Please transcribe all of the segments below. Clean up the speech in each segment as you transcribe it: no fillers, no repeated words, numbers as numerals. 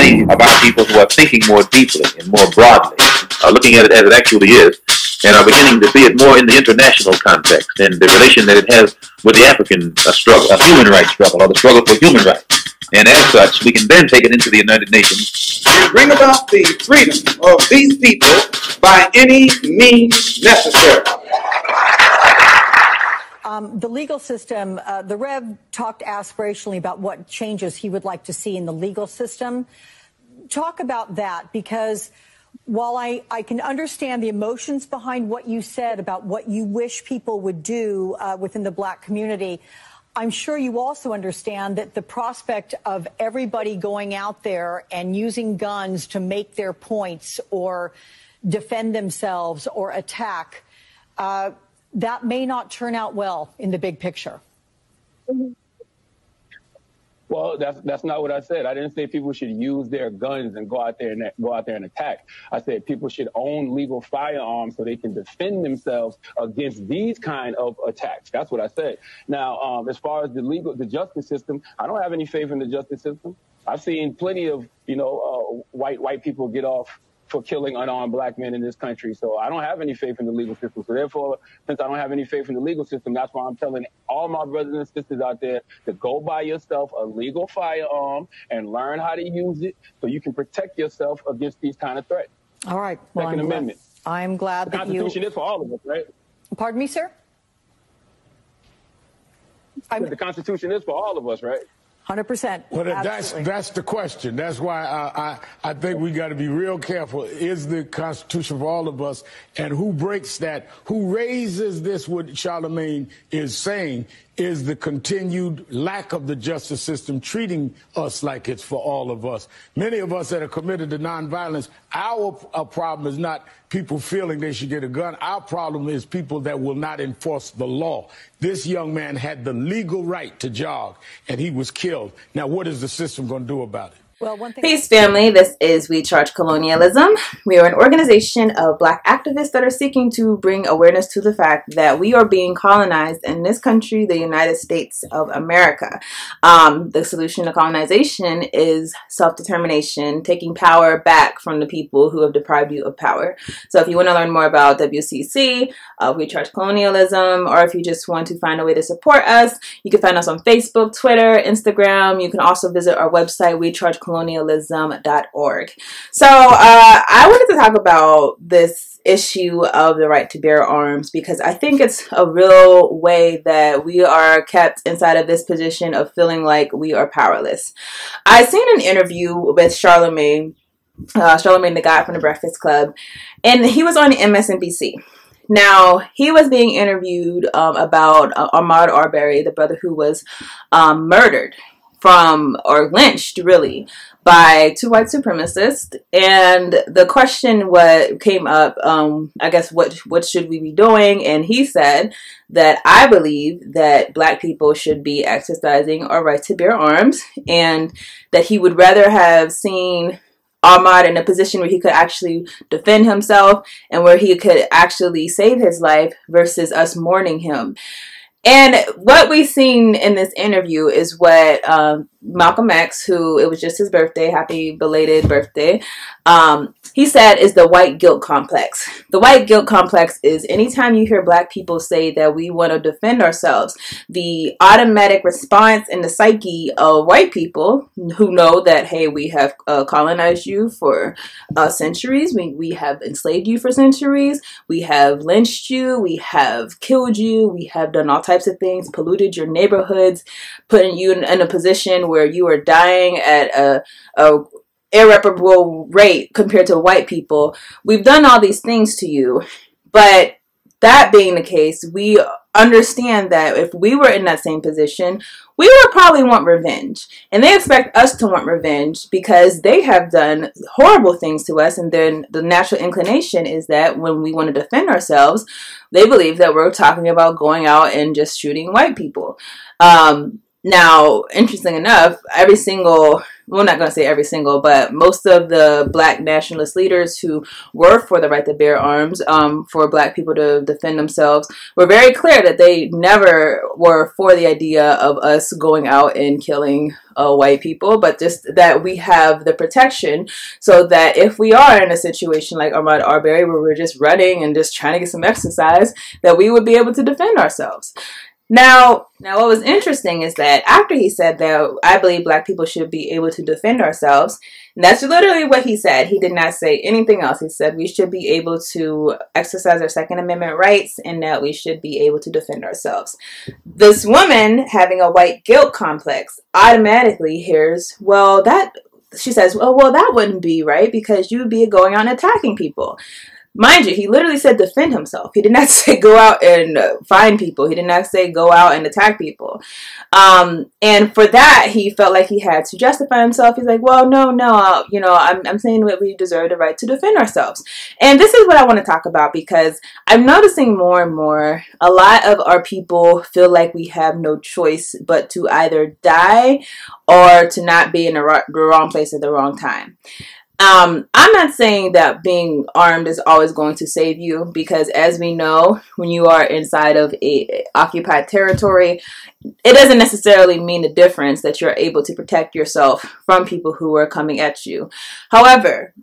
many of our people who are thinking more deeply and more broadly, looking at it as it actually is, and are beginning to see it more in the international context and the relation that it has with the African struggle, a human rights struggle, or the struggle for human rights. And as such, we can then take it into the United Nations and bring about the freedom of these people by any means necessary. The legal system, the Rev talked aspirationally about what changes he would like to see in the legal system. Talk about that, because while I can understand the emotions behind what you said about what you wish people would do within the black community, I'm sure you also understand that the prospect of everybody going out there and using guns to make their points or defend themselves or attack, that may not turn out well in the big picture. Well, that's not what I said. I didn't say people should use their guns and go out there and attack. I said people should own legal firearms so they can defend themselves against these kind of attacks. That's what I said. Now, as far as the justice system, I don't have any faith in the justice system. I've seen plenty of, white people get off for killing unarmed black men in this country. So I don't have any faith in the legal system. So therefore, since I don't have any faith in the legal system, that's why I'm telling all my brothers and sisters out there to go buy yourself a legal firearm and learn how to use it so you can protect yourself against these kind of threats. All right. Well, Second Amendment. I'm glad that you... The Constitution is for all of us, right? Pardon me, sir? The Constitution is for all of us, right? 100%. Well, that's the question. That's why I think we got to be real careful. Is the Constitution for all of us? And who breaks that? Who raises this, what Charlamagne is saying, is the continued lack of the justice system treating us like it's for all of us. Many of us that are committed to nonviolence, our problem is not people feeling they should get a gun. Our problem is people that will not enforce the law. This young man had the legal right to jog, and he was killed. Now, what is the system going to do about it? Well, one thing. Peace, family. This is We Charge Colonialism. We are an organization of black activists that are seeking to bring awareness to the fact that we are being colonized in this country, the United States of America. The solution to colonization is self-determination, taking power back from the people who have deprived you of power. So if you want to learn more about WCC, We Charge Colonialism, or if you just want to find a way to support us, you can find us on Facebook, Twitter, Instagram. You can also visit our website, WeChargeColonialism.org. So I wanted to talk about this issue of the right to bear arms because I think it's a real way that we are kept inside of this position of feeling like we are powerless. I seen an interview with Charlamagne, the guy from the Breakfast Club, and he was on MSNBC. Now, he was being interviewed about Ahmaud Arbery, the brother who was murdered or lynched, really, by two white supremacists. And the question came up, I guess, what should we be doing? And he said that I believe that black people should be exercising our right to bear arms, and that he would rather have seen Ahmaud in a position where he could actually defend himself and where he could actually save his life versus us mourning him. And what we've seen in this interview is what Malcolm X, who it was just his birthday, happy belated birthday, he said is the white guilt complex. The white guilt complex is anytime you hear black people say that we want to defend ourselves, the automatic response in the psyche of white people who know that, hey, we have colonized you for centuries, we have enslaved you for centuries, we have lynched you, we have killed you, we have done all types of things, polluted your neighborhoods, putting you in a position where you are dying at a irreparable rate compared to white people. We've done all these things to you. But that being the case, we understand that if we were in that same position, we would probably want revenge. And they expect us to want revenge because they have done horrible things to us. And then the natural inclination is that when we want to defend ourselves, they believe that we're talking about going out and just shooting white people. Now, interesting enough, well, I'm not going to say every single, but most of the black nationalist leaders who were for the right to bear arms, for black people to defend themselves, were very clear that they never were for the idea of us going out and killing white people, but just that we have the protection so that if we are in a situation like Ahmaud Arbery where we're just running and just trying to get some exercise, that we would be able to defend ourselves. Now, what was interesting is that after he said that I believe black people should be able to defend ourselves, and that's literally what he said. He did not say anything else. He said we should be able to exercise our Second Amendment rights and that we should be able to defend ourselves. This woman having a white guilt complex automatically hears, well, she says, well, that wouldn't be right because you would be going out and attacking people. Mind you, he literally said defend himself. He did not say go out and find people. He did not say go out and attack people. And for that, he felt like he had to justify himself. He's like, well, no, I'm saying that we deserve the right to defend ourselves. And this is what I want to talk about because I'm noticing more and more a lot of our people feel like we have no choice but to either die or to not be in the wrong place at the wrong time. I'm not saying that being armed is always going to save you because as we know, when you are inside of a occupied territory, it doesn't necessarily mean the difference that you're able to protect yourself from people who are coming at you. However,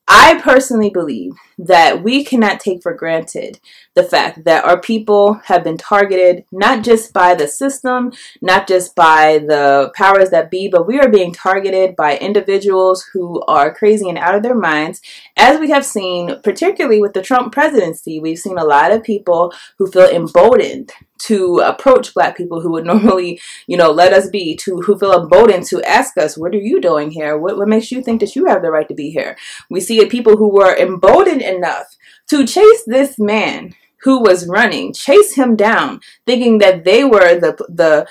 I personally believe that we cannot take for granted the fact that our people have been targeted not just by the system, not just by the powers that be, but we are being targeted by individuals who are crazy and out of their minds. As we have seen, particularly with the Trump presidency, we've seen a lot of people who feel emboldened to approach black people who would normally, let us be, who feel emboldened to ask us, what are you doing here? What makes you think that you have the right to be here? We see people who were emboldened enough to chase this man who was running, chase him down, thinking that they were the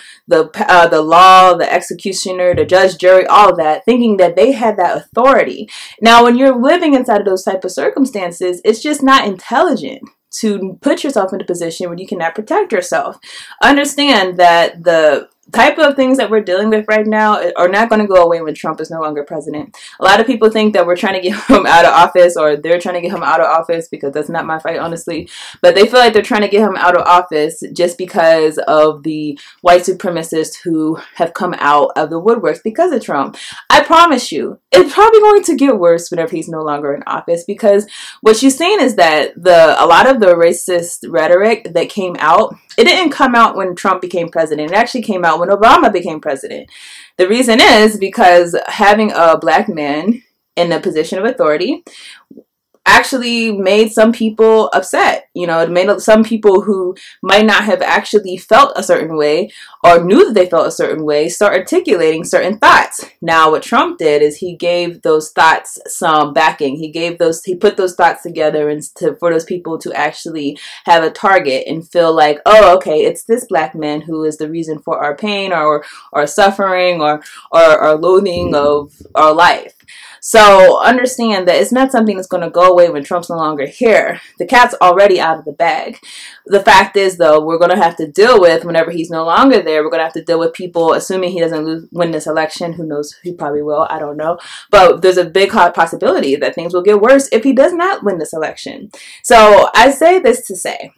law, the executioner, the judge, jury, all of that, thinking that they had that authority. Now, when you're living inside of those type of circumstances, it's just not intelligent to put yourself in a position where you cannot protect yourself. Understand that the type of things that we're dealing with right now are not going to go away when Trump is no longer president. A lot of people think that we're trying to get him out of office, or they're trying to get him out of office, because that's not my fight, honestly. But they feel like they're trying to get him out of office just because of the white supremacists who have come out of the woodworks because of Trump. I promise you, it's probably going to get worse whenever he's no longer in office, because what you're seeing is that a lot of the racist rhetoric that came out, it didn't come out when Trump became president. It actually came out when Obama became president. The reason is because having a black man in a position of authority actually made some people upset. It made some people who might not have actually felt a certain way or knew that they felt a certain way start articulating certain thoughts. Now, what Trump did is he gave those thoughts some backing. He put those thoughts together for those people to actually have a target and feel like, oh, okay, it's this black man who is the reason for our pain or suffering or loathing of our life. So understand that it's not something that's going to go away when Trump's no longer here. The cat's already out of the bag. The fact is, though, we're going to have to deal with, whenever he's no longer there, we're going to have to deal with people, assuming he doesn't win this election. Who knows? He probably will. I don't know. But there's a big possibility that things will get worse if he does not win this election. So I say this to say,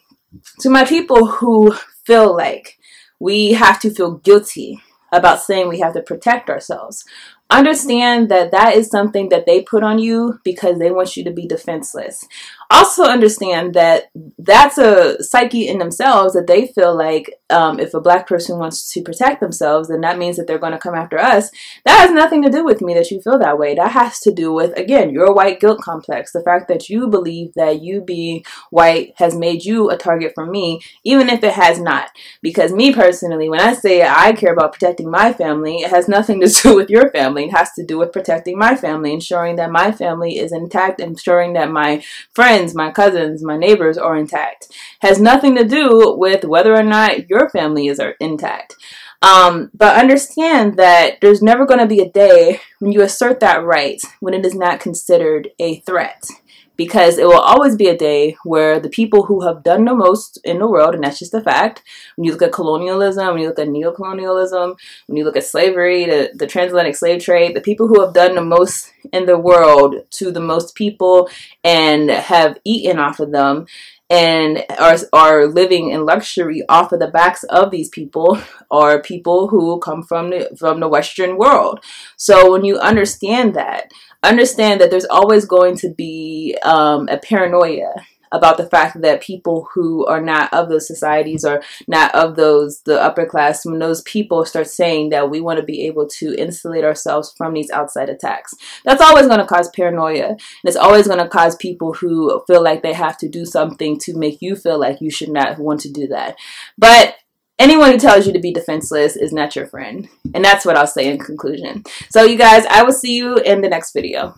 to my people who feel like we have to feel guilty about saying we have to protect ourselves, understand that that is something that they put on you because they want you to be defenseless. Also understand that that's a psyche in themselves, that they feel like if a black person wants to protect themselves, then that means that they're going to come after us. That has nothing to do with me that you feel that way. That has to do with, again, your white guilt complex. The fact that you believe that you being white has made you a target for me, even if it has not. Because me personally, when I say I care about protecting my family, it has nothing to do with your family. It has to do with protecting my family, ensuring that my family is intact, ensuring that my friends, my cousins, my neighbors are intact. Has nothing to do with whether or not your family is intact. But understand that there's never going to be a day when you assert that right when it is not considered a threat. Because it will always be a day where the people who have done the most in the world, and that's just a fact, when you look at colonialism, when you look at neocolonialism, when you look at slavery, the transatlantic slave trade, the people who have done the most in the world to the most people and have eaten off of them and are living in luxury off of the backs of these people are people who come from the Western world. So when you understand that there's always going to be a paranoia about the fact that people who are not of those societies or not of the upper class, when those people start saying that we want to be able to insulate ourselves from these outside attacks, that's always going to cause paranoia. And it's always going to cause people who feel like they have to do something to make you feel like you should not want to do that. But anyone who tells you to be defenseless is not your friend. And that's what I'll say in conclusion. So you guys, I will see you in the next video.